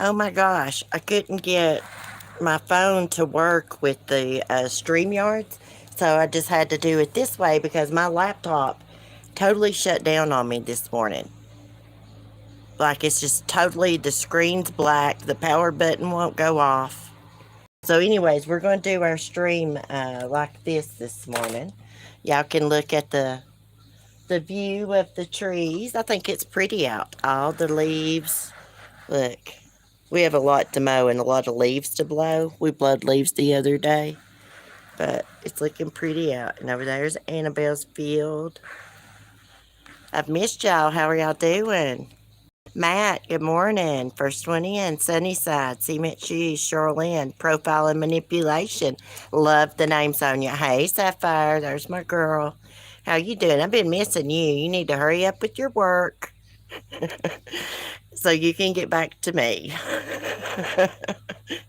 Oh my gosh, I couldn't get my phone to work with the StreamYards, so I just had to do it this way because my laptop totally shut down on me this morning. Like it's just totally, the screen's black, the power button won't go off. So, anyways, we're going to do our stream like this morning. Y'all can look at the view of the trees. I think it's pretty out. All the leaves. Look, we have a lot to mow and a lot of leaves to blow. We blowed leaves the other day, but it's looking pretty out. And over there's Annabelle's field. I've missed y'all. How are y'all doing? Matt, good morning. First one in, Sunnyside, Cement Shoes, Charlene, Profile and Manipulation. Love the name, Sonia. Hey, Sapphire, there's my girl. How you doing? I've been missing you. You need to hurry up with your work so you can get back to me.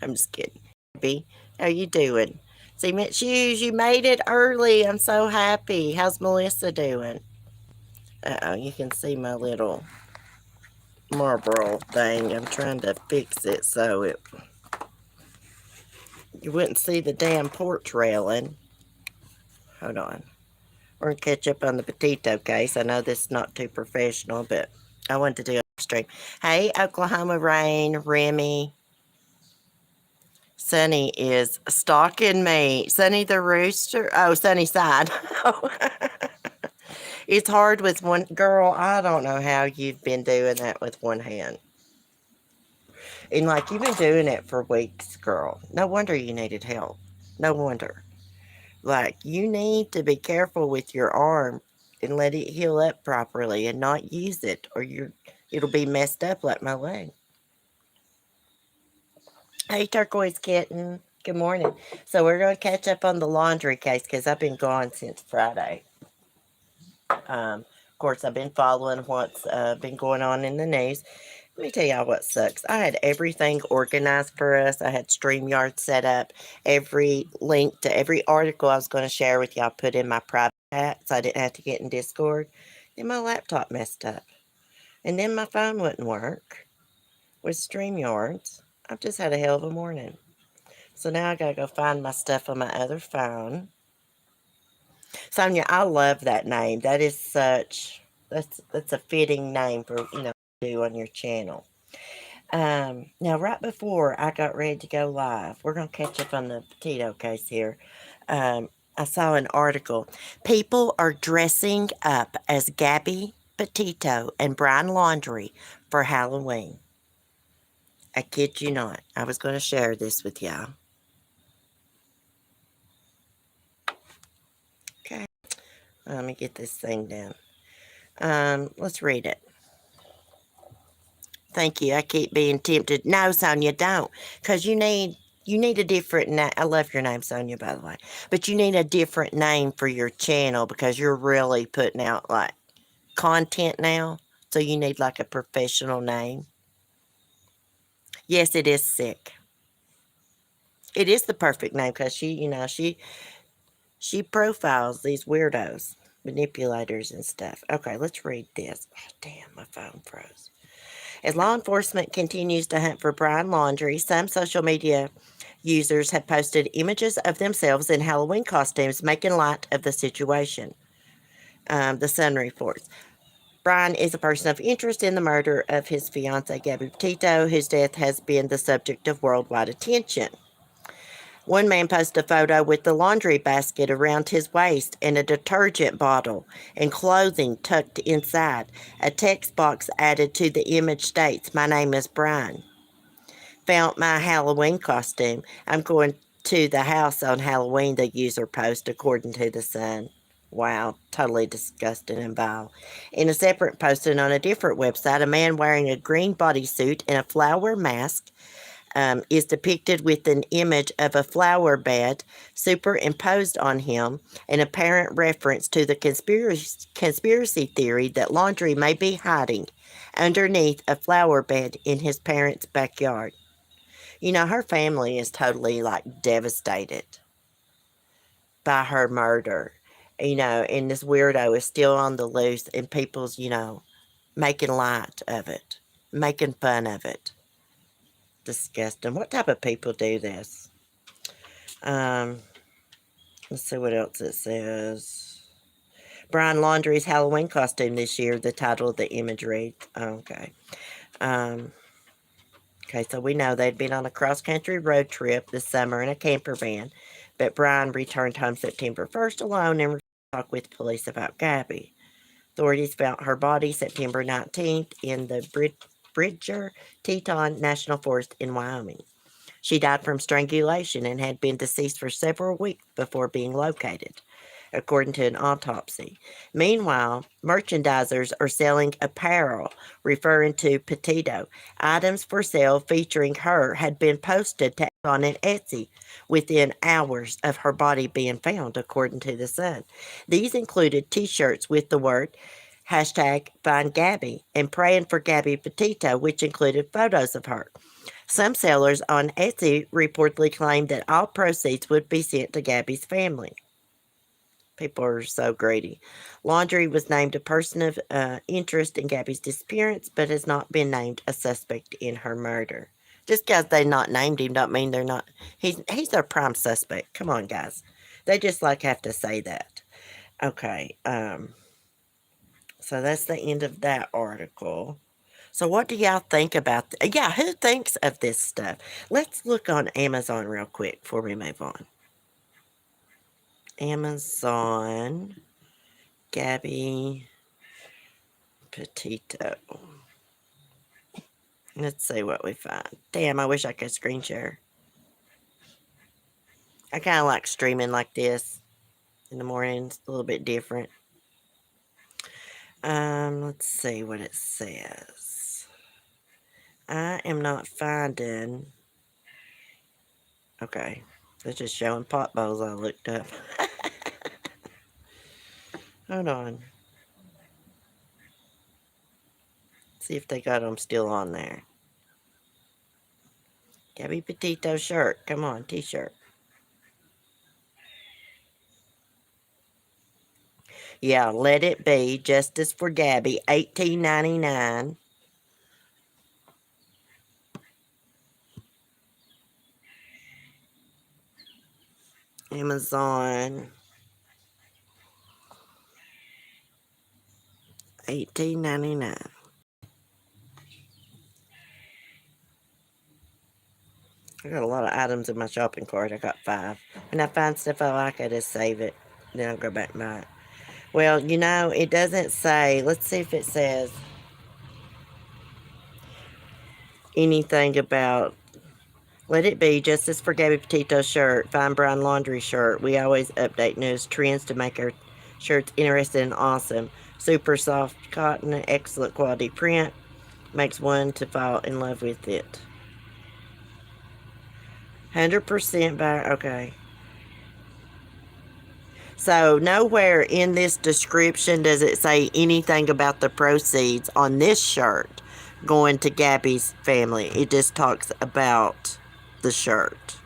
I'm just kidding. Gabby, how you doing? Cement Shoes, you made it early. I'm so happy. How's Melissa doing? Uh-oh, you can see my little Marlboro thing. I'm trying to fix it so you wouldn't see the damn porch railing. Hold on. We're going to catch up on the Petito case. I know this is not too professional, but I wanted to do a stream. Hey, Oklahoma Rain, Remy. Sunny is stalking me. Sunny the rooster. Oh, Sunny side. It's hard with one. Girl, I don't know how you've been doing that with one hand. And like you've been doing it for weeks, girl. No wonder you needed help. No wonder. Like you need to be careful with your arm and let it heal up properly and not use it or it'll be messed up like my leg. Hey turquoise kitten. Good morning. So we're gonna catch up on the laundry case because I've been gone since Friday. Of course I've been following what's been going on in the news. Let me tell y'all what sucks. I had everything organized for us. I had StreamYard set up. Every link to every article I was going to share with y'all put in my private chat so I didn't have to get in Discord. Then my laptop messed up. And then my phone wouldn't work with StreamYards. I've just had a hell of a morning. So now I got to go find my stuff on my other phone. Sonia, I love that name. That is such, that's a fitting name for, do on your channel. Now, right before I got ready to go live, we're going to catch up on the Petito case here. I saw an article. People are dressing up as Gabby, Petito, and Brian Laundrie for Halloween. I kid you not. I was going to share this with y'all. Okay. Let me get this thing down. Let's read it. Thank you. I keep being tempted. No, Sonia, don't. Because you need a different name. I love your name, Sonia, by the way. But you need a different name for your channel because you're really putting out, like, content now. So you need, like, a professional name. Yes, it is sick. It is the perfect name because she profiles these weirdos, manipulators and stuff. Okay, let's read this. Oh, damn, my phone froze. As law enforcement continues to hunt for Brian Laundrie, some social media users have posted images of themselves in Halloween costumes, making light of the situation. The Sun reports. Brian is a person of interest in the murder of his fiancee, Gabby Petito, whose death has been the subject of worldwide attention. One man posted a photo with the laundry basket around his waist and a detergent bottle and clothing tucked inside. A text box added to the image states, "My name is Brian. Found my Halloween costume. I'm going to the house on Halloween," the user posted, according to the Sun. Wow, totally disgusting and vile. In a separate posting on a different website, a man wearing a green bodysuit and a flower mask is depicted with an image of a flower bed superimposed on him, an apparent reference to the conspiracy theory that Laundrie may be hiding underneath a flower bed in his parents' backyard. Her family is totally, like, devastated by her murder. And this weirdo is still on the loose, and people's, making light of it, making fun of it. Disgusting. What type of people do this? Um, let's see what else it says. Brian Laundrie's Halloween costume this year, the title of the image reads. Okay. Um, okay, so we know they'd been on a cross-country road trip this summer in a camper van, but Brian returned home September 1st alone and talked with police about Gabby. Authorities found her body September 19th in the Bridger Teton National Forest in Wyoming. She died from strangulation and had been deceased for several weeks before being located, according to an autopsy. Meanwhile, merchandisers are selling apparel referring to Petito. Items for sale featuring her had been posted to on an Etsy within hours of her body being found, according to the Sun. These included T-shirts with the word #Find Gabby and Praying for Gabby Petito, which included photos of her. Some sellers on Etsy reportedly claimed that all proceeds would be sent to Gabby's family. People are so greedy. Laundrie was named a person of interest in Gabby's disappearance, but has not been named a suspect in her murder. Just because they not named him don't mean they're not. He's their prime suspect. Come on, guys. They just have to say that. Okay. So that's the end of that article. So what do y'all think about yeah, who thinks of this stuff? Let's look on Amazon real quick before we move on. Amazon, Gabby Petito. Let's see what we find. Damn, I wish I could screen share. I kind of like streaming like this in the mornings. A little bit different. Let's see what it says. I am not finding. Okay, they're just showing pot bowls I looked up. Hold on. See if they got them still on there. Gabby Petito shirt. Come on, t-shirt. Yeah, Let It Be. Justice for Gabby. $18.99. Amazon. $18.99. I got a lot of items in my shopping cart. I got 5. When I find stuff I like, I just save it. Then I'll go back and buy it. Well, you know, it doesn't say. Let's see if it says anything about Let It Be, Justice for Gabby Petito shirt, Fine Brown Laundry shirt. We always update news trends to make our shirts interesting and awesome. Super soft cotton, excellent quality print. Makes one to fall in love with it. 100% by, okay. So nowhere in this description does it say anything about the proceeds on this shirt going to Gabby's family. It just talks about the shirt,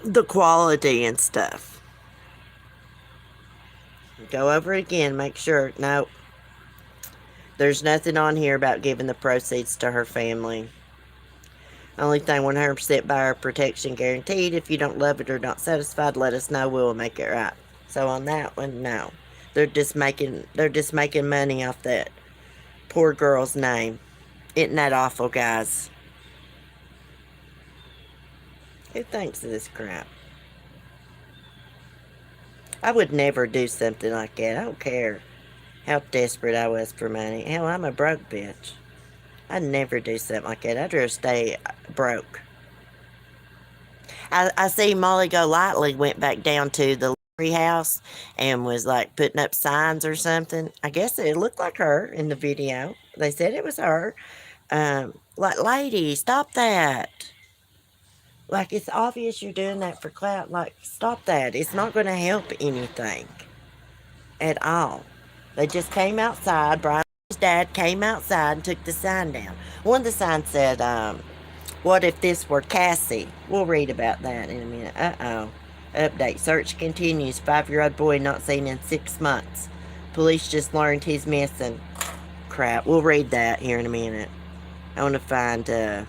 the quality and stuff. Go over it again, make sure. No, there's nothing on here about giving the proceeds to her family. Only thing, 100% buyer protection guaranteed. If you don't love it or not satisfied, let us know. We'll make it right. So on that one, no. They're just making money off that poor girl's name. Isn't that awful, guys? Who thinks of this crap? I would never do something like that. I don't care how desperate I was for money. Hell, I'm a broke bitch. I'd never do something like that. I'd rather stay broke. I see Molly Golightly went back down to the house and was like putting up signs or something. I guess it looked like her in the video. They said it was her. Like, lady, stop that. Like, it's obvious you're doing that for clout. Like, stop that. It's not going to help anything at all. They just came outside. Brian's dad came outside and took the sign down. One of the signs said, what if this were Cassie? We'll read about that in a minute. Uh-oh. Update. Search continues. 5-year-old boy not seen in 6 months. Police just learned he's missing. Crap. We'll read that here in a minute. I want to find the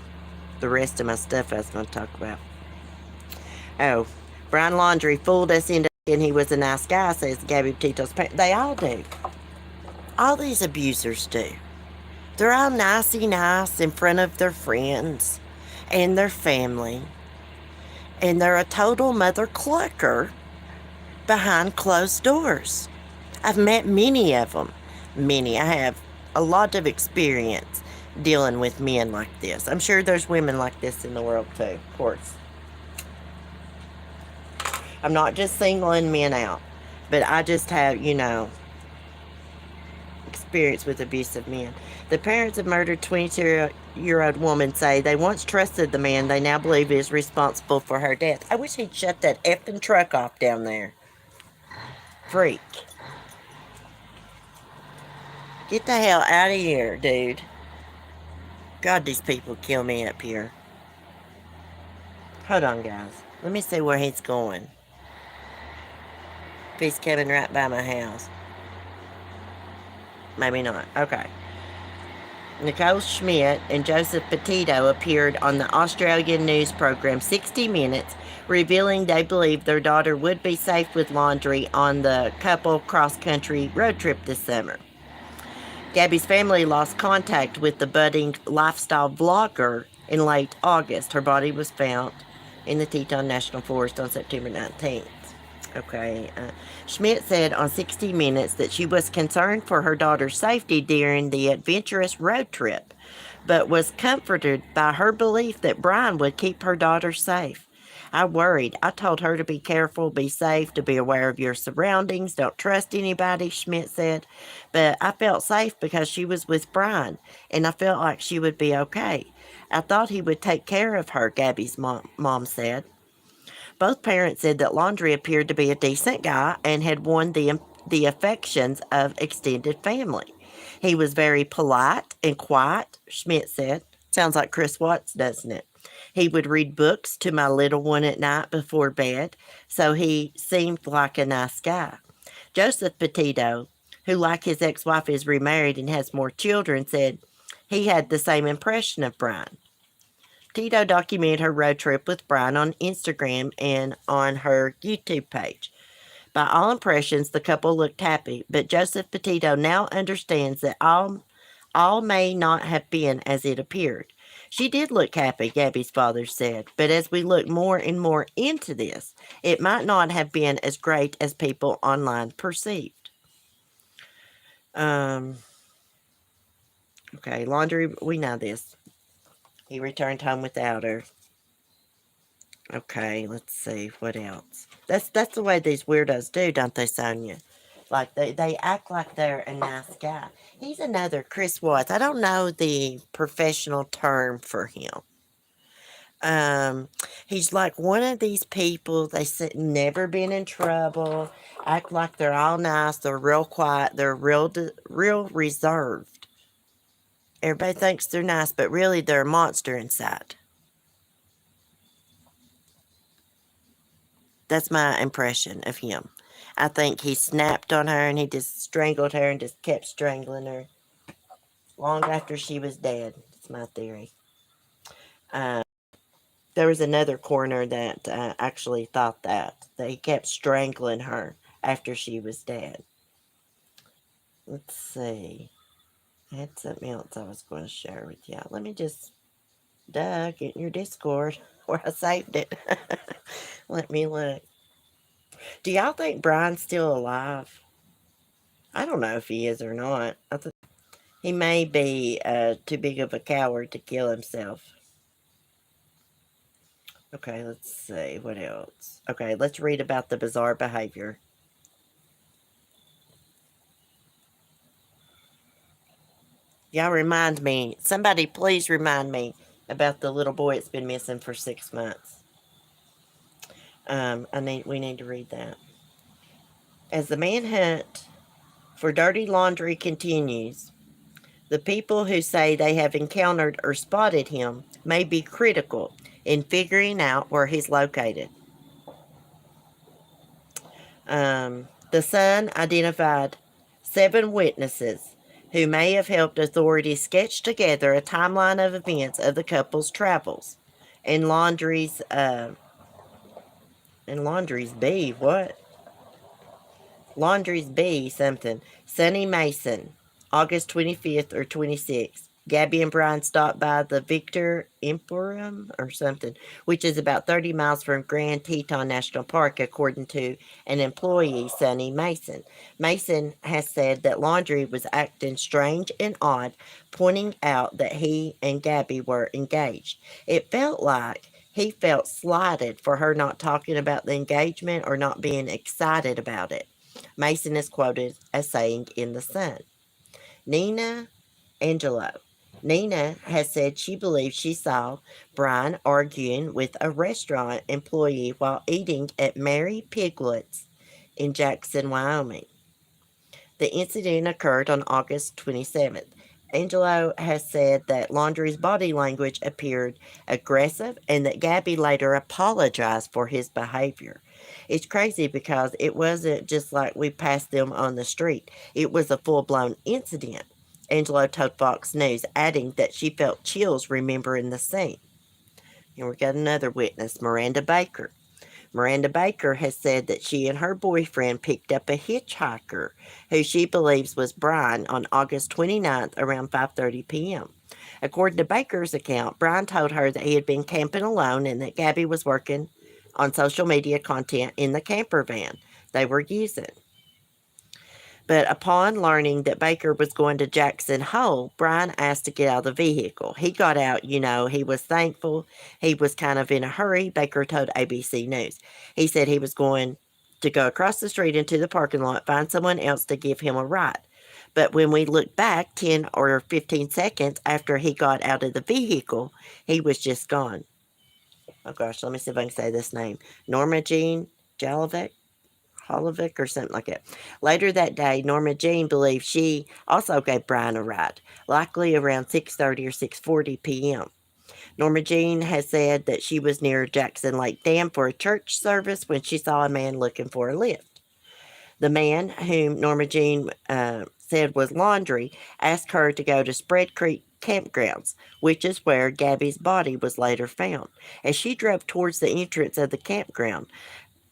rest of my stuff I was going to talk about. Oh, Brian Laundrie fooled us into thinking he was a nice guy, says Gabby Petito's parents. They all do. All these abusers do. They're all nicey nice in front of their friends and their family. And they're a total mother clucker behind closed doors. I've met many of them. Many. I have a lot of experience dealing with men like this. I'm sure there's women like this in the world too, of course. I'm not just singling men out, but I just have, experience with abusive men. The parents of murdered 22-year-old woman say they once trusted the man they now believe is responsible for her death. I wish he'd shut that effing truck off down there. Freak. Get the hell out of here, dude. God, these people kill me up here. Hold on, guys. Let me see where he's going. If he's coming right by my house. Maybe not. Okay. Nicole Schmidt and Joseph Petito appeared on the Australian news program 60 Minutes, revealing they believed their daughter would be safe with Laundrie on the couple cross-country road trip this summer. Gabby's family lost contact with the budding lifestyle vlogger in late August. Her body was found in the Teton National Forest on September 19th. Okay. Schmidt said on 60 Minutes that she was concerned for her daughter's safety during the adventurous road trip, but was comforted by her belief that Brian would keep her daughter safe. I worried. I told her to be careful, be safe, to be aware of your surroundings, don't trust anybody, Schmidt said. But I felt safe because she was with Brian, and I felt like she would be okay. I thought he would take care of her, Gabby's mom said. Both parents said that Laundrie appeared to be a decent guy and had won the affections of extended family. He was very polite and quiet, Schmidt said. Sounds like Chris Watts, doesn't it? He would read books to my little one at night before bed, so he seemed like a nice guy. Joseph Petito, who, like his ex-wife, is remarried and has more children, said he had the same impression of Brian. Petito documented her road trip with Brian on Instagram and on her YouTube page. By all impressions, the couple looked happy, but Joseph Petito now understands that all may not have been as it appeared. She did look happy, Gabby's father said, but as we look more and more into this, it might not have been as great as people online perceived. Okay, Laundrie, we know this. He returned home without her. Okay, let's see, what else? That's the way these weirdos do, don't they, Sonia? Like, they act like they're a nice guy. He's another Chris Watts. I don't know the professional term for him. He's like one of these people, they said never been in trouble, act like they're all nice, they're real quiet, they're real reserved. Everybody thinks they're nice, but really they're a monster inside. That's my impression of him. I think he snapped on her and he just strangled her and just kept strangling her long after she was dead. That's my theory. There was another coroner that actually thought that he kept strangling her after she was dead. Let's see. I had something else I was going to share with you. Let me just get in your Discord where I saved it. Let me look. Do y'all think Brian's still alive? I don't know if he is or not. He may be too big of a coward to kill himself. Okay, let's see. What else? Okay, let's read about the bizarre behavior. Y'all remind me. Somebody please remind me about the little boy that's been missing for 6 months. We need to read that. As the manhunt for dirty laundry continues, the people who say they have encountered or spotted him may be critical in figuring out where he's located. The Sun identified 7 witnesses who may have helped authorities sketch together a timeline of events of the couple's travels. And Laundry's B, what? Laundry's B something. Sonny Mason, August 25th or 26th. Gabby and Brian stopped by the Victor Emporium or something, which is about 30 miles from Grand Teton National Park, according to an employee, Sonny Mason. Mason has said that Laundry was acting strange and odd, pointing out that he and Gabby were engaged. It felt like he felt slighted for her not talking about the engagement or not being excited about it. Mason is quoted as saying in The Sun. Nina Angelo. Nina has said she believes she saw Brian arguing with a restaurant employee while eating at Mary Piglet's in Jackson, Wyoming. The incident occurred on August 27th. Angelo has said that Laundry's body language appeared aggressive and that Gabby later apologized for his behavior. It's crazy because it wasn't just like we passed them on the street, it was a full blown incident. Angelo told Fox News, adding that she felt chills remembering the scene. And we got another witness, Miranda Baker. Miranda Baker has said that she and her boyfriend picked up a hitchhiker who she believes was Brian on August 29th around 5:30 p.m. According to Baker's account, Brian told her that he had been camping alone and that Gabby was working on social media content in the camper van they were using. But upon learning that Baker was going to Jackson Hole, Brian asked to get out of the vehicle. He got out, he was thankful. He was kind of in a hurry, Baker told ABC News. He said he was going to go across the street into the parking lot, find someone else to give him a ride. But when we looked back 10 or 15 seconds after he got out of the vehicle, he was just gone. Oh gosh, let me see if I can say this name. Norma Jean Jalovic? Holovic or something like that. Later that day, Norma Jean believed she also gave Brian a ride, likely around 6:30 or 6:40 p.m. Norma Jean has said that she was near Jackson Lake Dam for a church service when she saw a man looking for a lift. The man, whom Norma Jean said was Laundry, asked her to go to Spread Creek campgrounds, which is where Gabby's body was later found. As she drove towards the entrance of the campground,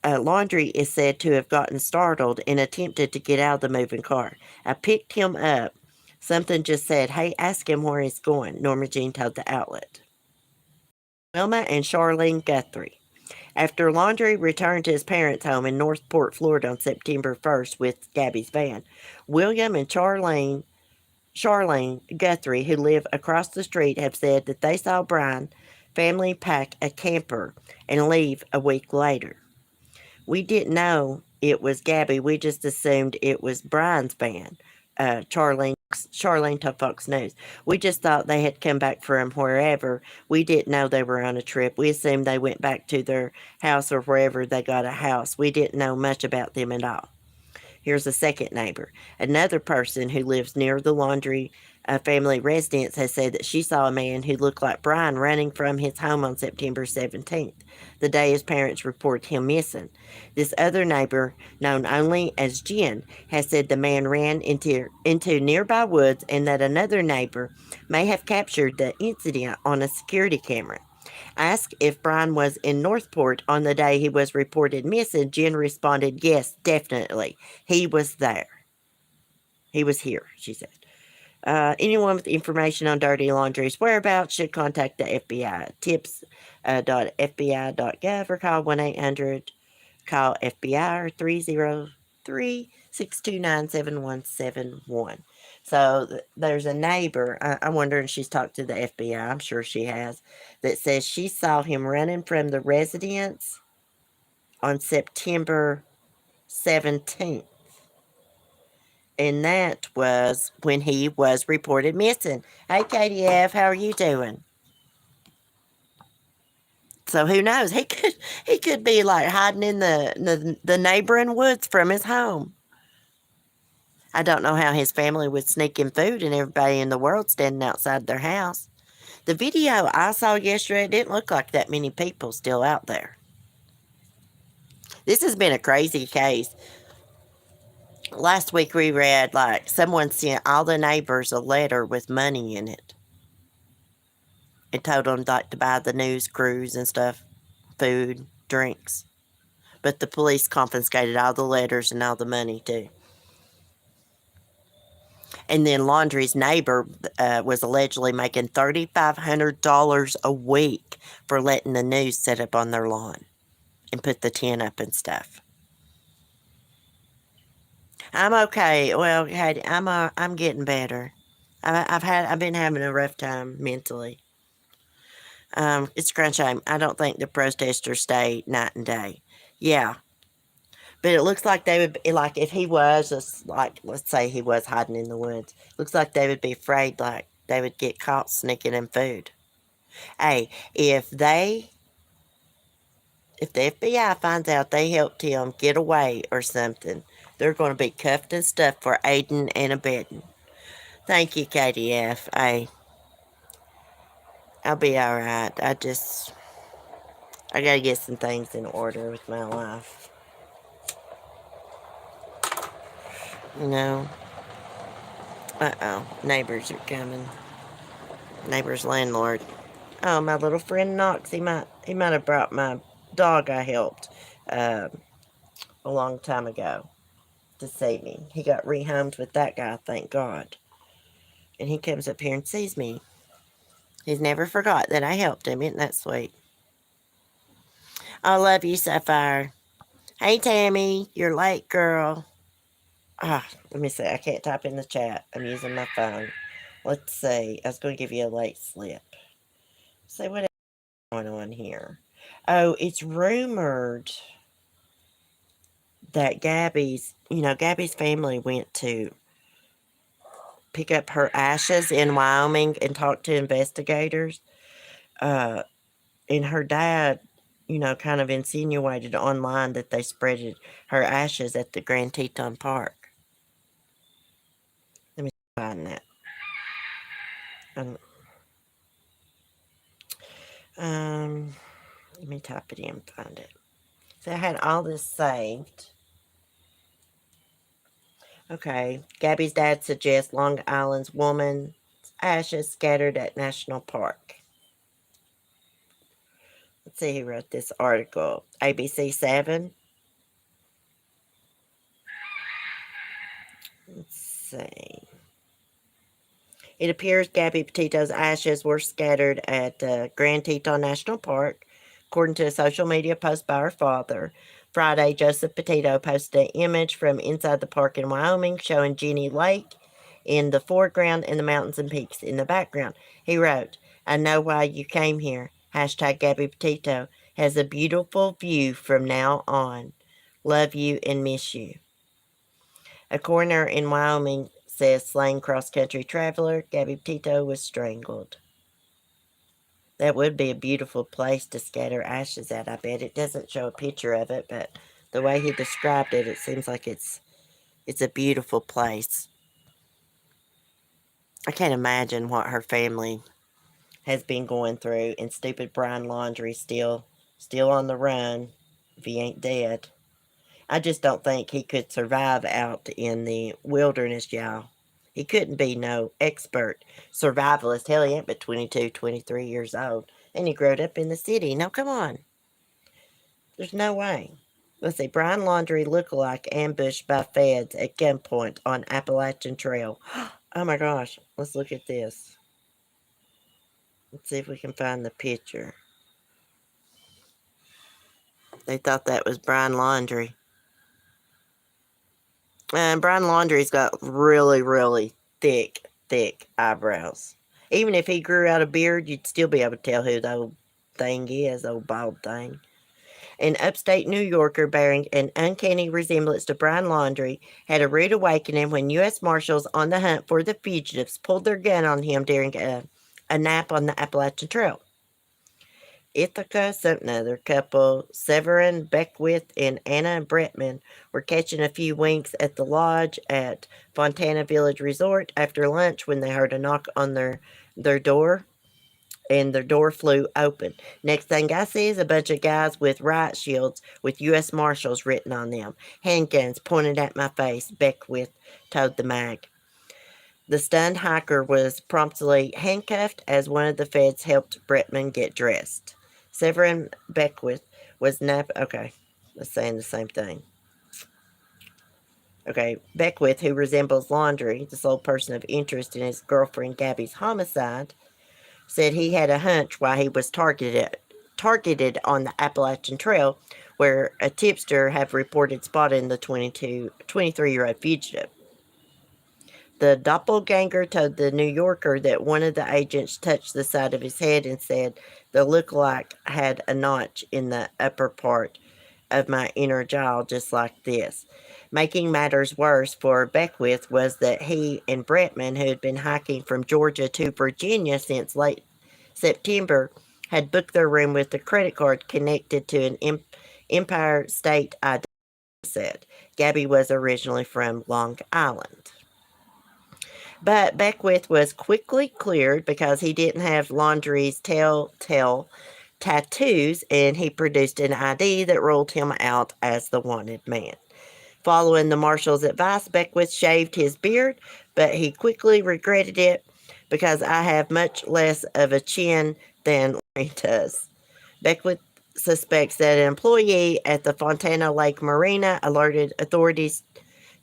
Laundry is said to have gotten startled and attempted to get out of the moving car. I picked him up. Something just said, "Hey, ask him where he's going," Norma Jean told the outlet. Wilma and Charlene Guthrie. After Laundry returned to his parents' home in Northport, Florida on September 1st with Gabby's van, William and Charlene Guthrie, who live across the street, have said that they saw Brian family pack a camper and leave a week later. We didn't know it was Gabby. We just assumed it was Brian's van. Charlene told Fox News. We just thought they had come back from wherever. We didn't know they were on a trip. We assumed they went back to their house or wherever they got a house. We didn't know much about them at all. Here's a second neighbor. Another person who lives near the Laundry family residence has said that she saw a man who looked like Brian running from his home on September 17th, the day his parents reported him missing. This other neighbor, known only as Jen, has said the man ran into nearby woods and that another neighbor may have captured the incident on a security camera. Asked if Brian was in Northport on the day he was reported missing, Jen responded, "Yes, definitely. He was there. He was here," she said. Anyone with information on Dirty Laundry's whereabouts should contact the FBI. Tips.fbi.gov or call 1-800 call FBI or 303-629-7171. So there's a neighbor, I'm wondering if she's talked to the FBI, I'm sure she has, that says she saw him running from the residence on September 17th. And that was when he was reported missing. Hey, KDF, how are you doing? So who knows? He could be like hiding in the neighboring woods from his home. I don't know how his family would sneak him food and everybody in the world standing outside their house. The video I saw yesterday, it didn't look like that many people still out there. This has been a crazy case. Last week we read like someone sent all the neighbors a letter with money in it and told them like to buy the news crews and stuff, food, drinks. But the police confiscated all the letters and all the money too. And then Laundrie's neighbor was allegedly making $3,500 a week for letting the news set up on their lawn and put the tent up and stuff. I'm okay. Well, Heidi, I'm getting better. I've been having a rough time mentally. It's a grand shame. I don't think the protesters stay night and day. Yeah, but it looks like they would like if he was just like let's say he was hiding in the woods. Looks like they would be afraid like they would get caught sneaking in food. Hey, if the FBI finds out they helped him get away or something, they're going to be cuffed and stuffed for aiding and abetting. Thank you, KDF. I'll be all right. I gotta get some things in order with my life. You know. Uh-oh. Neighbors are coming. Neighbor's landlord. Oh, my little friend Knox. He might have brought my dog I helped uh, a long time ago to see me. He got rehomed with that guy, thank God. And he comes up here and sees me. He's never forgot that I helped him. Isn't that sweet? I love you, Sapphire. Hey, Tammy. You're late, girl. Let me see. I can't type in the chat. I'm using my phone. Let's see. I was going to give you a late slip. See what else is going on here. Oh, it's rumored that Gabby's family went to pick up her ashes in Wyoming and talk to investigators. And her dad, kind of insinuated online that they spreaded her ashes at the Grand Teton Park. Let me find that. Let me type it in, find it. So I had all this saved. Okay, Gabby's dad suggests Long Island's woman's ashes scattered at National Park. Let's see who wrote this article. ABC 7. Let's see. It appears Gabby Petito's ashes were scattered at Grand Teton National Park, according to a social media post by her father. Friday, Joseph Petito posted an image from inside the park in Wyoming showing Jenny Lake in the foreground and the mountains and peaks in the background. He wrote, "I know why you came here. Hashtag Gabby Petito has a beautiful view from now on. Love you and miss you." A coroner in Wyoming says slain cross-country traveler Gabby Petito was strangled. That would be a beautiful place to scatter ashes at, I bet. It doesn't show a picture of it, but the way he described it, it seems like it's a beautiful place. I can't imagine what her family has been going through, and stupid Brian Laundrie still on the run if he ain't dead. I just don't think he could survive out in the wilderness, y'all. He couldn't be no expert survivalist. Hell, he ain't but 22, 23 years old. And he grew up in the city. No, come on. There's no way. Let's see. Brian Laundrie lookalike ambushed by feds at gunpoint on Appalachian Trail. Oh my gosh. Let's look at this. Let's see if we can find the picture. They thought that was Brian Laundrie. And Brian Laundrie's got really, really thick eyebrows. Even if he grew out a beard, you'd still be able to tell who the old thing is, old bald thing. An upstate New Yorker bearing an uncanny resemblance to Brian Laundrie had a rude awakening when U.S. Marshals on the hunt for the fugitives pulled their gun on him during a nap on the Appalachian Trail. Ithaca, something other couple, Severin Beckwith and Anna Bretman, were catching a few winks at the lodge at Fontana Village Resort after lunch when they heard a knock on their door. and the door flew open. Next thing I see is a bunch of guys with riot shields with U.S. Marshals written on them. Handguns pointed at my face, Beckwith told the mag. The stunned hiker was promptly handcuffed as one of the feds helped Bretman get dressed. Severin Beckwith was okay, that's saying the same thing. Okay, Beckwith, who resembles Laundrie, the sole person of interest in his girlfriend Gabby's homicide, said he had a hunch why he was targeted on the Appalachian Trail, where a tipster had reported spotting the 23-year-old fugitive. The doppelganger told the New Yorker that one of the agents touched the side of his head and said the lookalike had a notch in the upper part of my inner jaw just like this. Making matters worse for Beckwith was that he and Bretman, who had been hiking from Georgia to Virginia since late September, had booked their room with a credit card connected to an Empire State ID set. Gabby was originally from Long Island. But Beckwith was quickly cleared because he didn't have Laundrie's telltale tattoos, and he produced an ID that ruled him out as the wanted man. Following the marshal's advice, Beckwith shaved his beard, but he quickly regretted it because I have much less of a chin than Larry does. Beckwith suspects that an employee at the Fontana Lake Marina alerted authorities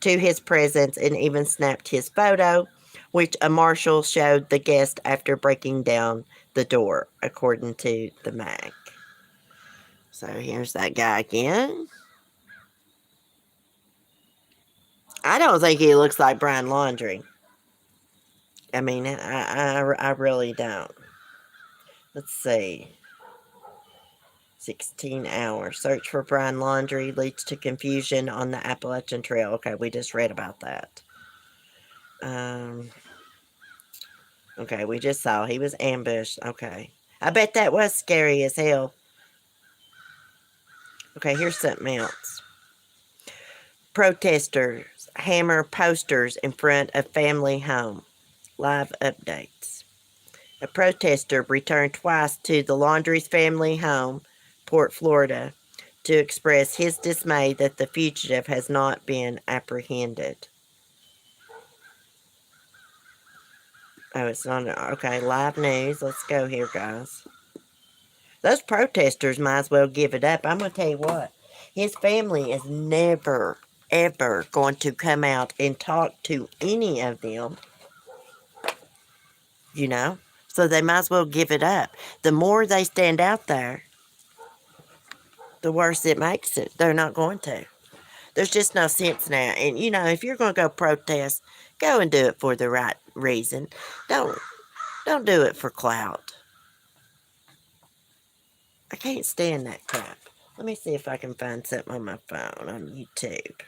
to his presence and even snapped his photo, which a marshal showed the guest after breaking down the door, according to the mag. So here's that guy again. I don't think he looks like Brian Laundrie. I mean, I really don't. Let's see. 16 hours. Search for Brian Laundrie leads to confusion on the Appalachian Trail. Okay, we just read about that. Okay, we just saw he was ambushed. Okay. I bet that was scary as hell. Okay, here's something else. Protesters hammer posters in front of family home. Live updates. A protester returned twice to the Laundrie's family home, Port Florida, to express his dismay that the fugitive has not been apprehended. Oh, it's on. Okay, live news. Let's go here, guys. Those protesters might as well give it up. I'm going to tell you what. His family is never, ever going to come out and talk to any of them. You know? So they might as well give it up. The more they stand out there, the worse it makes it. They're not going to. There's just no sense now. And, you know, if you're going to go protest, go and do it for the right reason. Don't do it for clout. I can't stand that crap. Let me see if I can find something on my phone on YouTube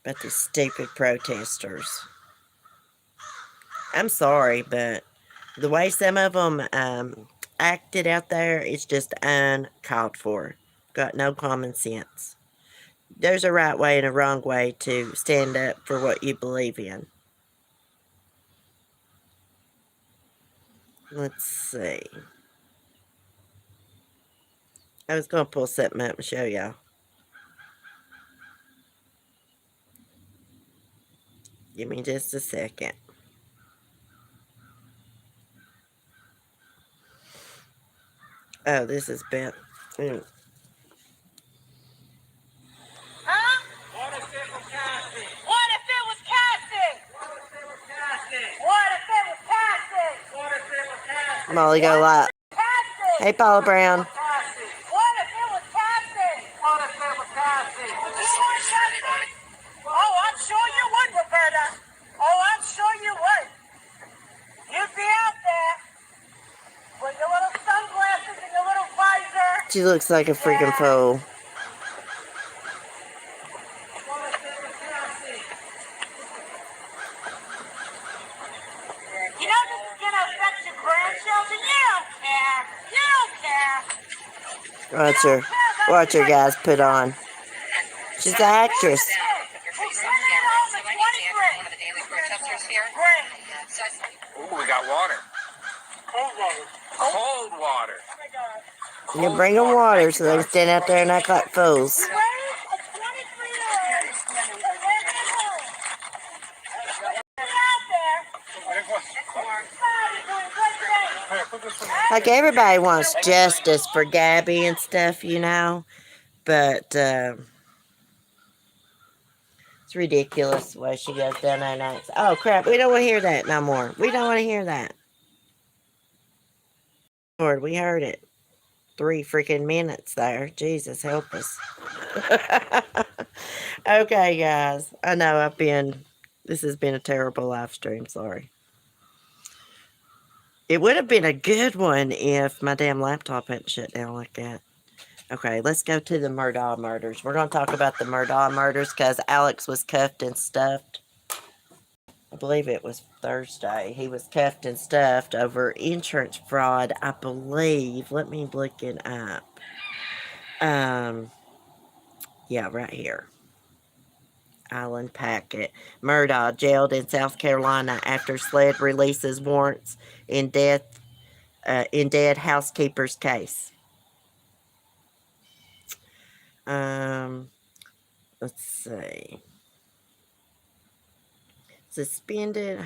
about these stupid protesters. I'm sorry, but the way some of them acted out there is just uncalled for. Got no common sense. There's a right way and a wrong way to stand up for what you believe in. Let's see. I was going to pull something up and show y'all. Give me just a second. Oh, this is bad. Huh? What if it was Cassie? What if it was Cassie? What if it was Cassie? What if it was Cassie? Molly, go live. Hey, Paula Brown. What if it was Cassie? What if it was Cassie? Would you want Cassie? Oh, I'm sure you would, Roberta. Oh, I'm sure you would. You'd be out there with your little sunglasses and your little visor. She looks like a freaking fool. You know this is going to affect your grandchildren? You don't care. You don't care. Watch her, guys, put on. She's an actress. Oh, we got water. Cold water. water. You bring them water so they can stand out there and act like fools. Like everybody wants justice for Gabby and stuff, you know, but it's ridiculous the way she goes down there and acts. Oh crap, we don't want to hear that no more. We don't want to hear that. Lord, we heard it. 3 freaking minutes there. Jesus, help us. Okay, guys. I know this has been a terrible live stream. Sorry. It would have been a good one if my damn laptop hadn't shut down like that. Okay, let's go to the Murdaugh murders. We're going to talk about the Murdaugh murders because Alex was cuffed and stuffed. I believe it was Thursday. He was cuffed and stuffed over insurance fraud, I believe. Let me look it up. Yeah, right here. Island Packet. Murdaugh jailed in South Carolina after SLED releases warrants in dead housekeeper's case. Let's see. Suspended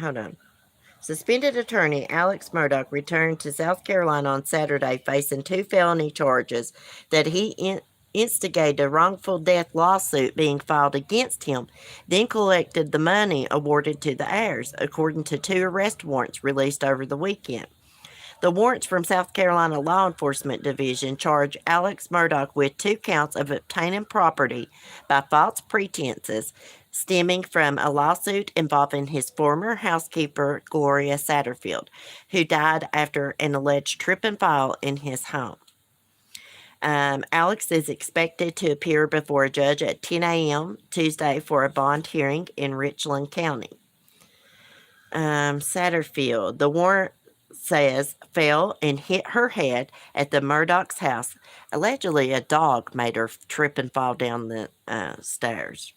attorney Alex Murdaugh returned to South Carolina on Saturday facing 2 felony charges that he instigated a wrongful death lawsuit being filed against him, then collected the money awarded to the heirs, according to 2 arrest warrants released over the weekend. The warrants from South Carolina Law Enforcement Division charge Alex Murdaugh with 2 counts of obtaining property by false pretenses stemming from a lawsuit involving his former housekeeper, Gloria Satterfield, who died after an alleged trip and fall in his home. Alex is expected to appear before a judge at 10 a.m. Tuesday for a bond hearing in Richland County. Satterfield, the warrant says, fell and hit her head at the Murdaugh's house. Allegedly, a dog made her trip and fall down the stairs.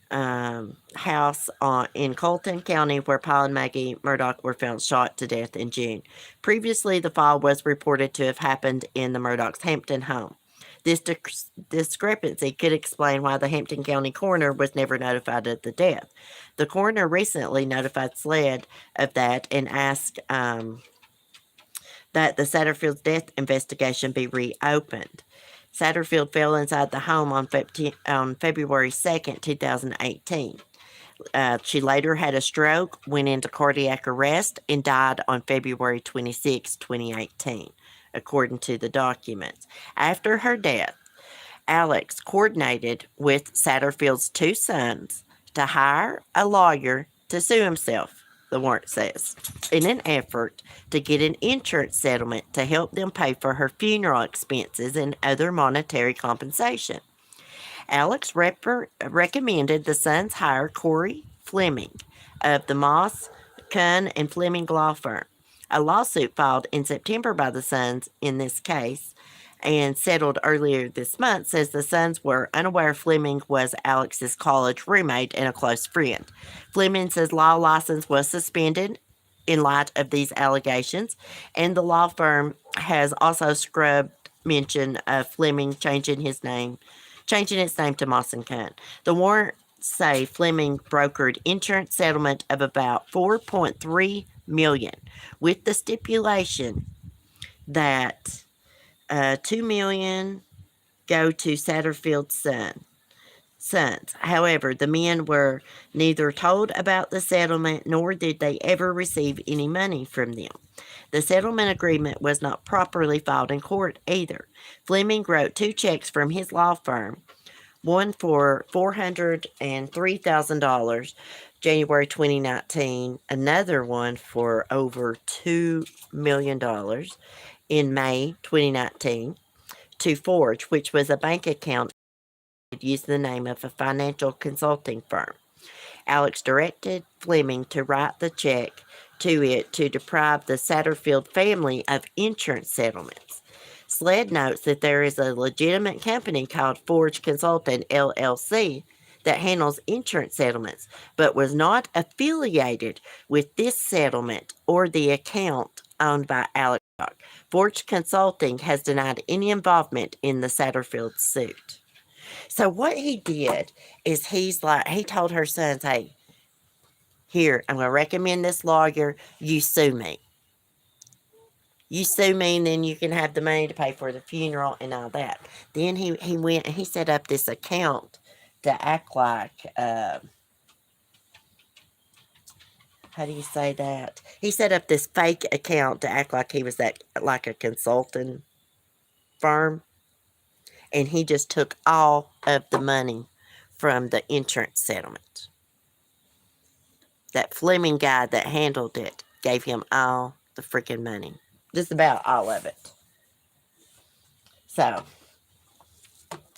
House in Colton County, where Paul and Maggie Murdaugh were found shot to death in June. Previously, the fall was reported to have happened in the Murdaugh's Hampton home. This discrepancy could explain why the Hampton County coroner was never notified of the death. The coroner recently notified SLED of that and asked that the Satterfield's death investigation be reopened. Satterfield fell inside the home on February 2nd, 2018. She later had a stroke, went into cardiac arrest, and died on February 26, 2018, according to the documents. After her death, Alex coordinated with Satterfield's 2 sons to hire a lawyer to sue himself, the warrant says, in an effort to get an insurance settlement to help them pay for her funeral expenses and other monetary compensation. Alex recommended the sons hire Corey Fleming of the Moss, Kuhn, and Fleming law firm. A lawsuit filed in September by the sons in this case and settled earlier this month says the sons were unaware Fleming was Alex's college roommate and a close friend. Fleming's law license was suspended in light of these allegations, and the law firm has also scrubbed mention of Fleming changing its name to Moss & Kuhn. The warrants say Fleming brokered insurance settlement of about $4.3 million, with the stipulation that $2 million go to Satterfield's sons. However, the men were neither told about the settlement nor did they ever receive any money from them. The settlement agreement was not properly filed in court either. Fleming wrote 2 checks from his law firm, one for $403,000 January 2019, another one for over $2 million in May 2019 to Forge, which was a bank account used the name of a financial consulting firm. Alex directed Fleming to write the check to it to deprive the Satterfield family of insurance settlements. SLED notes that there is a legitimate company called Forge Consultant LLC that handles insurance settlements, but was not affiliated with this settlement or the account owned by Alex Forge Consulting has denied any involvement in the Satterfield suit. So what he did is he told her sons, hey, here, I'm going to recommend this lawyer. You sue me. You sue me, and then you can have the money to pay for the funeral and all that. Then he went and he set up this account to act like, how do you say that? He set up this fake account to act like he was like a consulting firm. And he just took all of the money from the insurance settlement. That Fleming guy that handled it gave him all the freaking money. Just about all of it. So,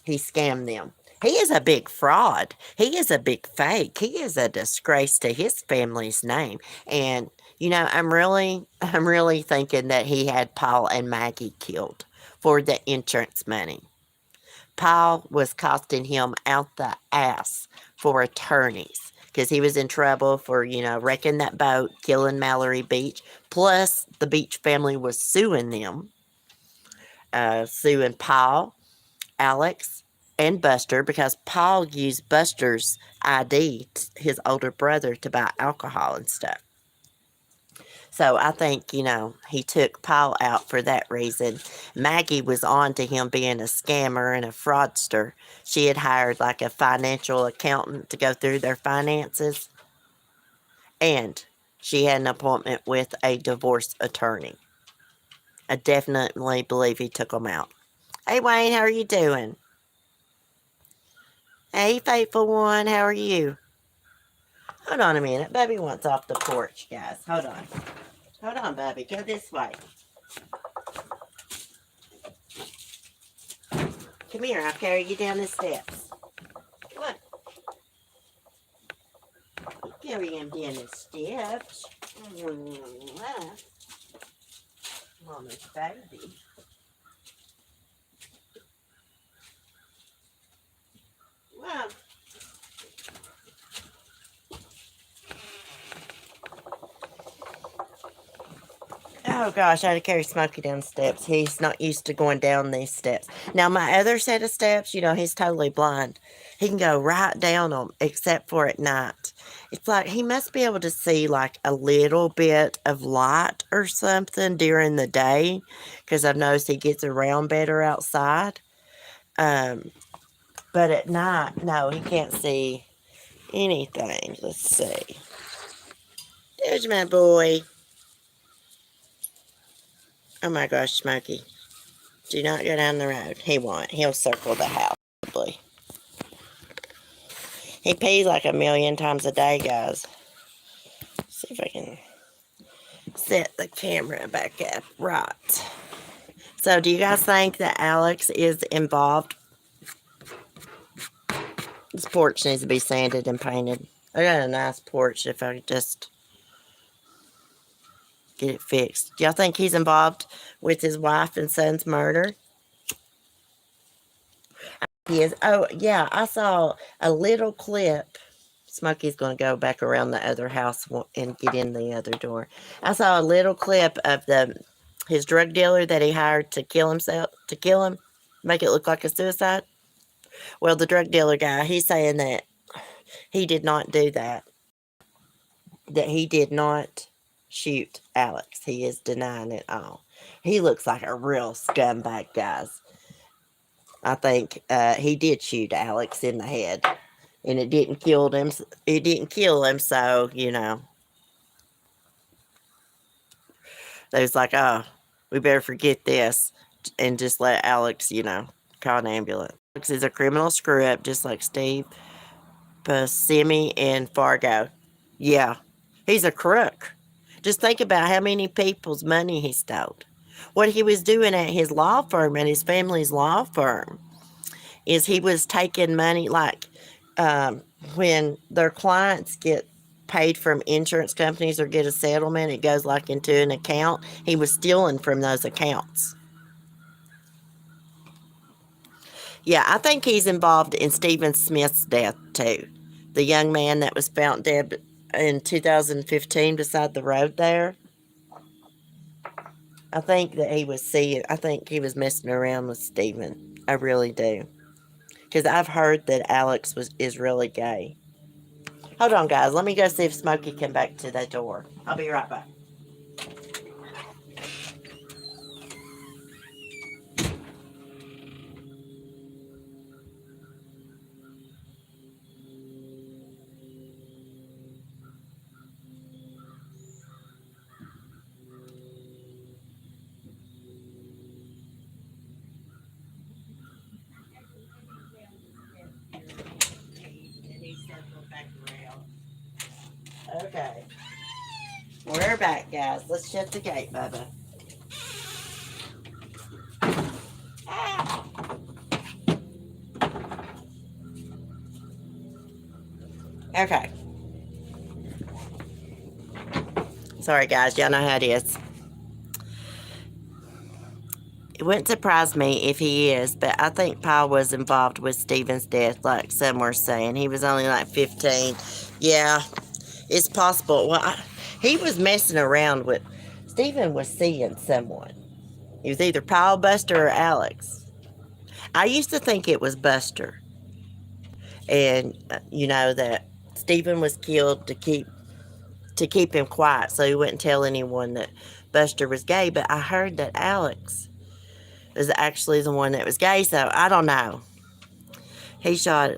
he scammed them. He is a big fraud. He is a big fake. He is a disgrace to his family's name. And, I'm really thinking that he had Paul and Maggie killed for the insurance money. Paul was costing him out the ass for attorneys because he was in trouble for, wrecking that boat, killing Mallory Beach. Plus, the Beach family was suing them, suing Paul, Alex, and Buster because Paul used Buster's ID, his older brother, to buy alcohol and stuff. So I think, he took Paul out for that reason. Maggie was on to him being a scammer and a fraudster. She had hired like a financial accountant to go through their finances. And she had an appointment with a divorce attorney. I definitely believe he took them out. Hey, Wayne, how are you doing? Hey, faithful one, how are you? Hold on a minute. Bubby wants off the porch, guys. Hold on. Hold on, Bubby. Go this way. Come here. I'll carry you down the steps. Come on. I'll carry him down the steps. Mama's baby. Wow. Oh gosh, I had to carry Smokey down the steps. He's not used to going down these steps. Now my other set of steps, he's totally blind. He can go right down them, except for at night. It's like he must be able to see like a little bit of light or something during the day, because I've noticed he gets around better outside. But at night, no, he can't see anything. Let's see. There's my boy. Oh my gosh, Smokey. Do not go down the road. He won't. He'll circle the house, probably. He pees like 1,000,000 times a day, guys. Let's see if I can set the camera back up right. So, do you guys think that Alex is involved? This porch needs to be sanded and painted. I got a nice porch if I just get it fixed. Do y'all think he's involved with his wife and son's murder? He is. Oh, yeah, I saw a little clip. Smokey's going to go back around the other house and get in the other door. I saw a little clip of his drug dealer that he hired to kill him, make it look like a suicide. Well, the drug dealer guy, he's saying that he did not do that. That he did not shoot Alex. He is denying it all. He looks like a real scumbag, guys. I think he did shoot Alex in the head, and it didn't kill him. It didn't kill him, so they was like, "Oh, we better forget this and just let Alex, call an ambulance." Alex is a criminal screw up, just like Steve Buscemi in Fargo. Yeah, he's a crook. Just think about how many people's money he stole. What he was doing at his law firm and his family's law firm is he was taking money, like when their clients get paid from insurance companies or get a settlement, it goes like into an account. He was stealing from those accounts. Yeah, I think he's involved in Stephen Smith's death too. The young man that was found dead in 2015 beside the road there. I think that he was seeing, I think he was messing around with Steven. I really do. Because I've heard that Alex is really gay. Hold on, guys. Let me go see if Smokey came back to that door. I'll be right back. Okay. We're back, guys. Let's shut the gate, Bubba. Okay. Sorry, guys. Y'all know how it is. It wouldn't surprise me if he is, but I think Paul was involved with Steven's death, like some were saying. He was only like 15. Yeah, it's possible. Well, he was messing around with. Steven was seeing someone. It was either Paul, Buster, or Alex. I used to think it was Buster. And, that Steven was killed to keep him quiet so he wouldn't tell anyone that Buster was gay. But I heard that Alex was actually the one that was gay, so I don't know. He shot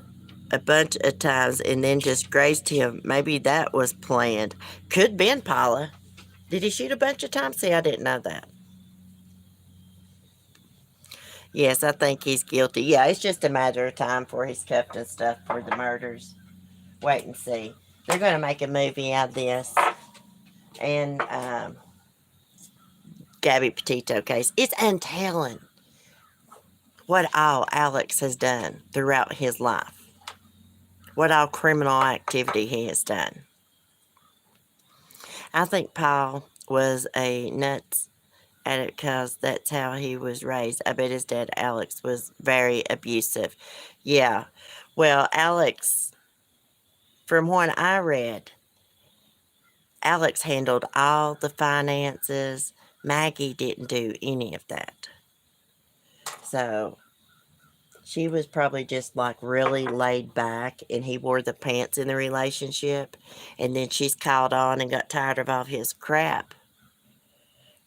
a bunch of times and then just grazed him. Maybe that was planned. Could been Paula. Did he shoot a bunch of times? See, I didn't know that. Yes, I think he's guilty. Yeah, it's just a matter of time before he's cuffed and stuff for the murders. Wait and see. They're going to make a movie out of this. And Gabby Petito case. It's untelling what all Alex has done throughout his life. What all criminal activity he has done. I think Paul was a nuts at it because that's how he was raised. I bet his dad, Alex, was very abusive. Yeah. Well, Alex, from what I read, Alex handled all the finances. Maggie didn't do any of that. So she was probably just like really laid back, and he wore the pants in the relationship. And then she's called on and got tired of all his crap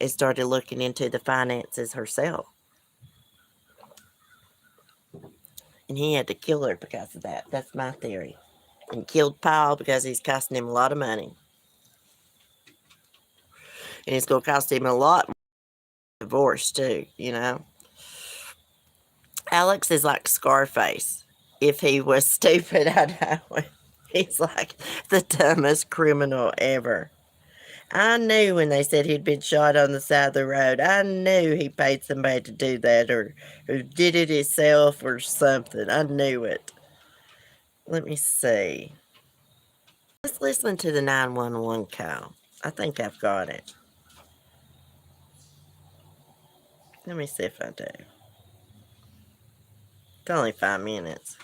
and started looking into the finances herself. And he had to kill her because of that. That's my theory. And killed Paul because he's costing him a lot of money. And it's going to cost him a lot more divorce, too, Alex is like Scarface. If he was stupid, I know. He's like the dumbest criminal ever. I knew when they said he'd been shot on the side of the road. I knew he paid somebody to do that or did it himself or something. I knew it. Let me see. Let's listen to the 911 call. I think I've got it. Let me see if I do. It's only 5 minutes.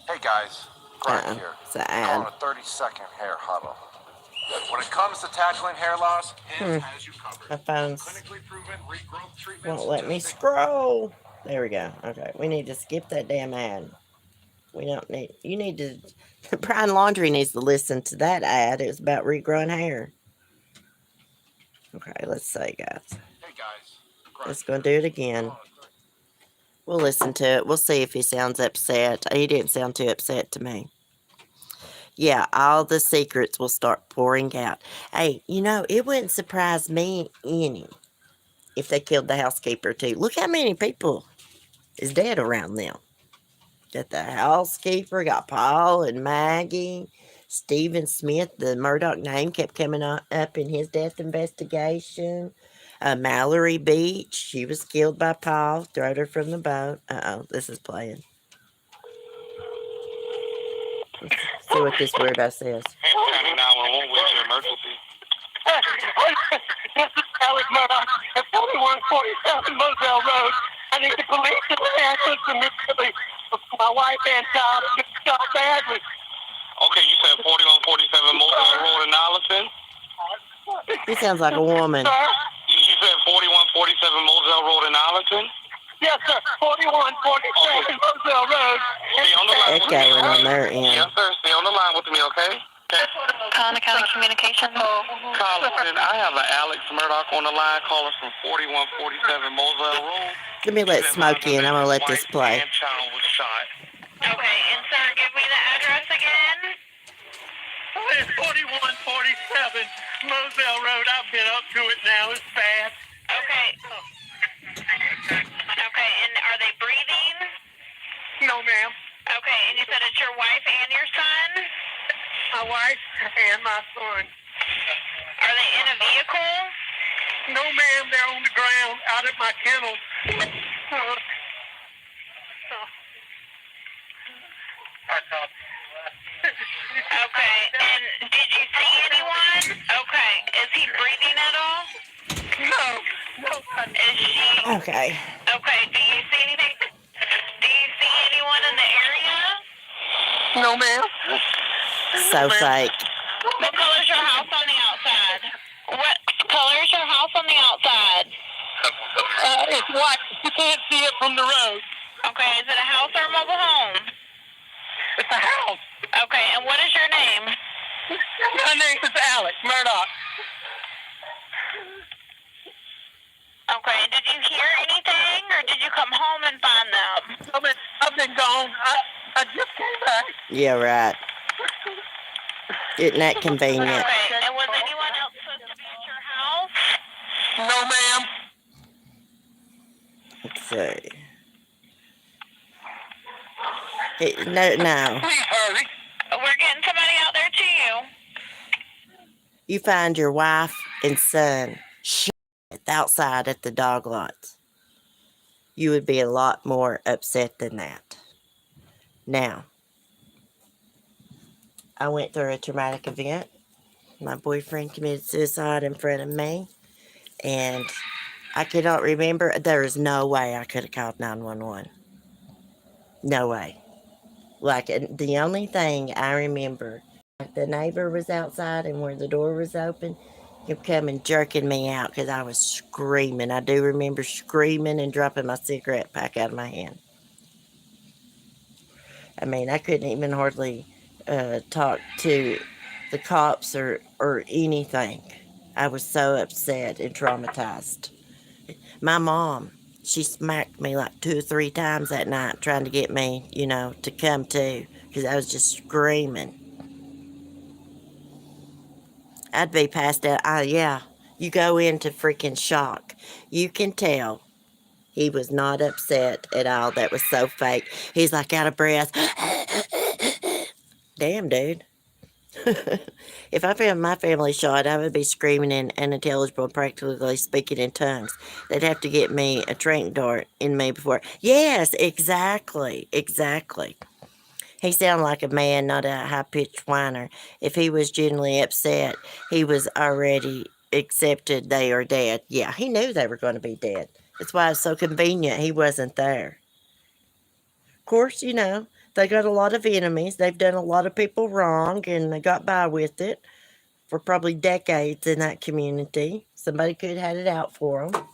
Hey guys, Brian here. It's an ad. On a 30-second hair huddle. When it comes to tackling hair loss, Hims has you covered. My phone's Clinically proven regrowth treatments won't let me scroll. There we go. Okay, we need to skip that damn ad. We don't need. You need to. Brian Laundry needs to listen to that ad. It was about regrowing hair. Okay, let's see, guys. Hey guys. Let's go do it again. We'll listen to it. We'll see if he sounds upset. He didn't sound too upset to me. Yeah, all the secrets will start pouring out. Hey, it wouldn't surprise me any if they killed the housekeeper too. Look how many people is dead around them. Got the housekeeper, got Paul and Maggie. Stephen Smith, the Murdoch name kept coming up in his death investigation. Mallory Beach, she was killed by Paul, throwed her from the boat. This is playing. Let's see what this weirdo says. County 911, where's your emergency? This is Alex Murdoch at 4147 Moselle Road. I need the police to the ambulance immediately. My wife and child get shot badly. Okay, you said 4147 He sounds like a woman. Sir? You said 4147 Moselle Road in Arlington? Yes, sir. 4147 Moselle Road. Stay on the line with me. Echoing on their end. Yes, sir. Stay on the line with me, okay? Colin County Communications. Carlton, I have an Alex Murdoch on the line calling from 4147 Moselle Road. Let me let Smokey in. I'm going to let this play. And child was shot. Okay, and sir, give me the address again. It's 4147 Moselle Road. I've been up to it now. It's bad. Okay. Okay, and are they breathing? No, ma'am. Okay, and you said it's your wife and your son? My wife and my son. Are they in a vehicle? No, ma'am. They're on the ground out at my kennel. Okay, and did you see anyone? Okay, is he breathing at all? No. Is she? Okay. Okay, do you see anything? Do you see anyone in the area? No, ma'am. So fake. What color is your house on the outside? What color is your house on the outside? It's white. You can't see it from the road. Okay, is it a house or a mobile home? It's a house. Okay, and what is your name? My name is Alex Murdoch. Okay, did you hear anything, or did you come home and find them? I've been gone. I just came back. Yeah, right. Isn't that convenient? Okay, and was anyone else supposed to be at your house? No, ma'am. Let's see. Hey, no. Please hurry. We're getting somebody out there to you. You find your wife and son outside at the dog lots. You would be a lot more upset than that. Now, I went through a traumatic event. My boyfriend committed suicide in front of me, and I cannot remember. There is no way I could have called 911. No way. Like, the only thing I remember, the neighbor was outside and where the door was open, him coming jerking me out because I was screaming. I do remember screaming and dropping my cigarette pack out of my hand. I mean, I couldn't even hardly talk to the cops or anything. I was so upset and traumatized. My mom, she smacked me like 2 or 3 times that night trying to get me, to come to, because I was just screaming. I'd be passed out. Yeah, you go into freaking shock. You can tell he was not upset at all. That was so fake. He's like out of breath. Damn, dude. If I found my family shot, I would be screaming and unintelligible, practically speaking in tongues. They'd have to get me a trank dart in me before. Yes, exactly. He sounded like a man, not a high-pitched whiner. If he was genuinely upset, he was already accepted they are dead. Yeah, he knew they were going to be dead. That's why it's so convenient he wasn't there. Of course, they got a lot of enemies. They've done a lot of people wrong, and they got by with it for probably decades in that community. Somebody could have had it out for them.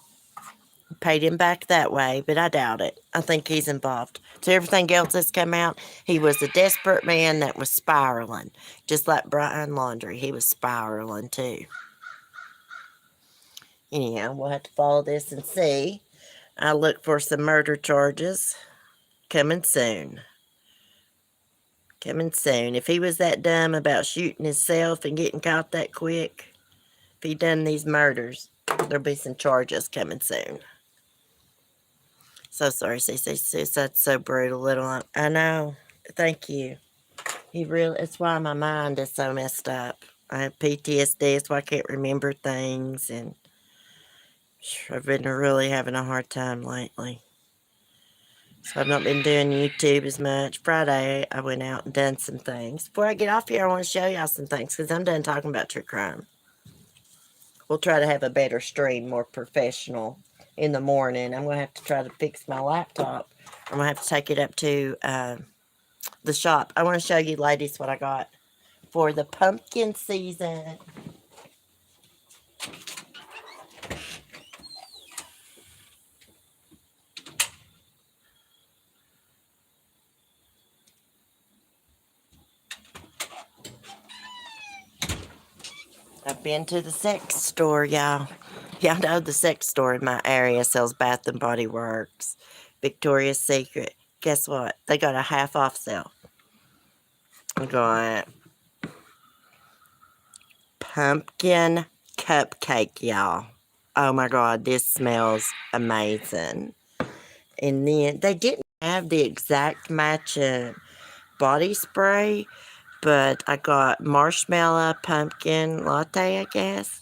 Paid him back that way, but I doubt it. I think he's involved. So everything else that's come out, he was a desperate man that was spiraling. Just like Brian Laundrie, he was spiraling too. Anyhow, we'll have to follow this and see. I look for some murder charges coming soon. Coming soon. If he was that dumb about shooting himself and getting caught that quick, if he done these murders, there'll be some charges coming soon. So sorry, CC. That's so brutal. Little, I know. Thank you. It's why my mind is so messed up. I have PTSD. It's why I can't remember things. And I've been really having a hard time lately. So I've not been doing YouTube as much. Friday, I went out and done some things. Before I get off here, I want to show y'all some things because I'm done talking about true crime. We'll try to have a better stream, more professional in the morning. I'm going to have to try to fix my laptop. I'm going to have to take it up to the shop. I want to show you, ladies, what I got for the pumpkin season. I've been to the sex store, y'all. Y'all know the sex store in my area sells Bath and Body Works, Victoria's Secret. Guess what? They got a half off sale. I got pumpkin cupcake, y'all. Oh my god, this smells amazing. And then they didn't have the exact matching body spray, but I got marshmallow pumpkin latte, I guess.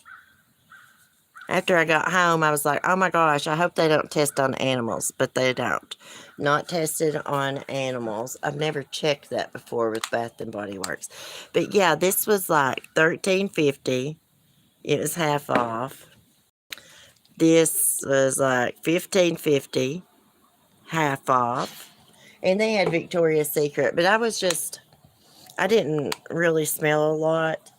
After I got home, I was like, oh my gosh, I hope they don't test on animals, but they don't. Not tested on animals. I've never checked that before with Bath and Body Works. But yeah, this was like $13.50. It was half off. This was like $15.50, half off. And they had Victoria's Secret, but I didn't really smell a lot.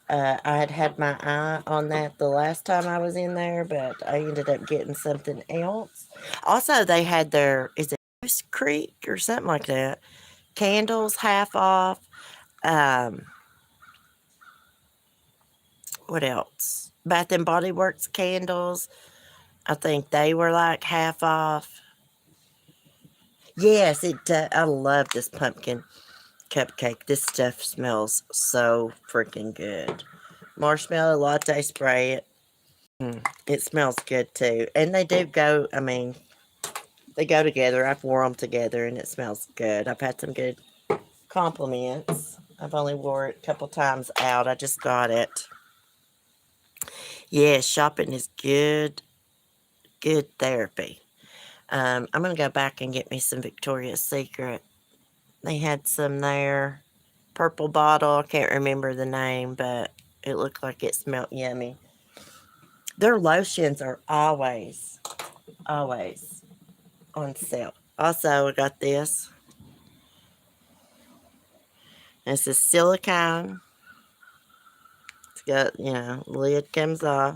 I had my eye on that the last time I was in there, but I ended up getting something else. Also, they had is it Moose Creek or something like that? Candles half off. Um, what else? Bath and Body Works candles. I think they were like half off. Yes, I love this pumpkin cupcake. This stuff smells so freaking good. Marshmallow latte spray. It smells good too. And they do go, they go together. I've worn them together and it smells good. I've had some good compliments. I've only wore it a couple times out. I just got it. Yeah, shopping is good therapy. I'm going to go back and get me some Victoria's Secret. They had some there. Purple bottle. I can't remember the name, but it looked like it smelled yummy. Their lotions are always on sale. Also, I got this. This is silicone. It's got, lid comes off.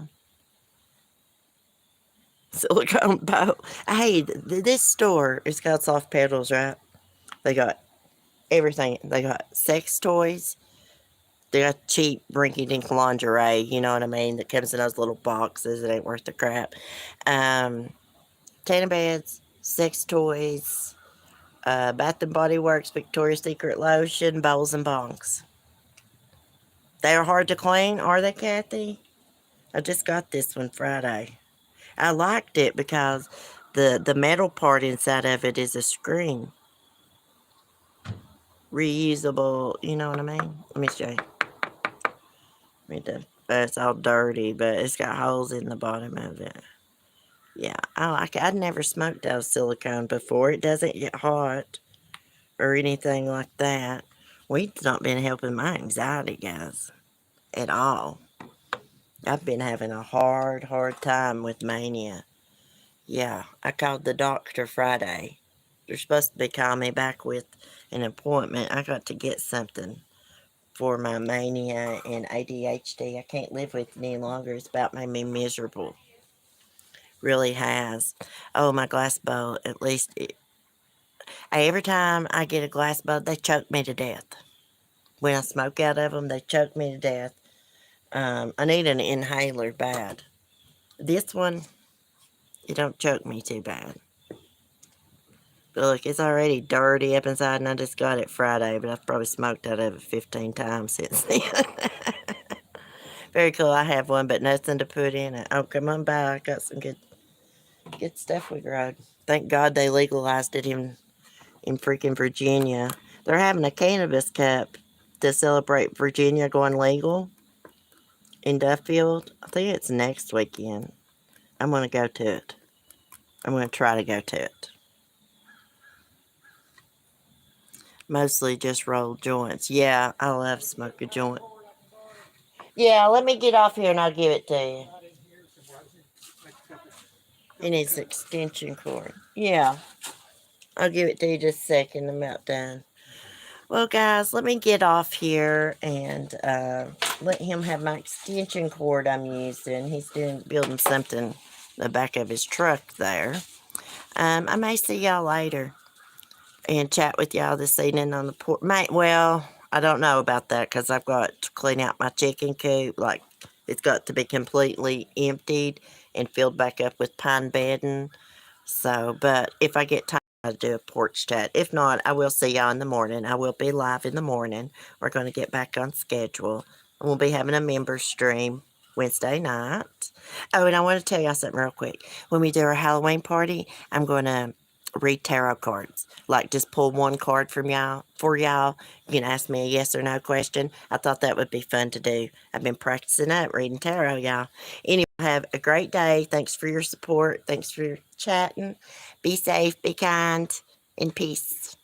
Silicone bow. Hey, this store is called Soft Petals, right? They got everything. They got sex toys. They got cheap rinky-dink lingerie, you know what I mean, that comes in those little boxes. It ain't worth the crap. Tanning beds, sex toys, Bath and Body Works, Victoria's Secret lotion, bowls and bongs. They are hard to clean, are they, Kathy? I just got this one Friday. I liked it because the metal part inside of it is a screen. Reusable, you know what I mean? Let me show you. It's all dirty, but it's got holes in the bottom of it. Yeah, I like it. I'd never smoked out of silicone before. It doesn't get hot or anything like that. Weed's not been helping my anxiety, guys, at all. I've been having a hard time with mania. Yeah, I called the doctor Friday. They're supposed to be calling me back with an appointment. I got to get something for my mania and ADHD. I can't live with it any longer. It's about made me miserable. Really has. Oh, my glass bowl. At least every time I get a glass bowl, they choke me to death. When I smoke out of them, they choke me to death. I need an inhaler bad. This one, it don't choke me too bad. But look, it's already dirty up inside, and I just got it Friday, but I've probably smoked out of it 15 times since then. Very cool. I have one, but nothing to put in it. Oh, come on by. I got some good stuff we growed. Thank God they legalized it in freaking Virginia. They're having a cannabis cup to celebrate Virginia going legal in Duffield. I think it's next weekend. I'm going to go to it. I'm going to try to go to it. Mostly just rolled joints. Yeah, I love smoking a joint. Yeah, let me get off here and I'll give it to you. It needs an extension cord. Yeah. I'll give it to you just a second. I'm about done. Well, guys, let me get off here and let him have my extension cord I'm using. He's building something in the back of his truck there. I may see y'all later and chat with y'all this evening on the porch. Well, I don't know about that because I've got to clean out my chicken coop, like it's got to be completely emptied and filled back up with pine bedding. So, but if I get time, I'll do a porch chat. If not, I will see y'all in the morning. I will be live in the morning. We're going to get back on schedule. And we'll be having a member stream Wednesday night. Oh, and I want to tell y'all something real quick. When we do our Halloween party, I'm going to read tarot cards. Like, just pull one card from y'all for y'all. You can ask me a yes or no question. I thought that would be fun to do. I've been practicing that, reading tarot, y'all. Anyway, have a great day. Thanks for your support. Thanks for chatting. Be safe, be kind, and peace.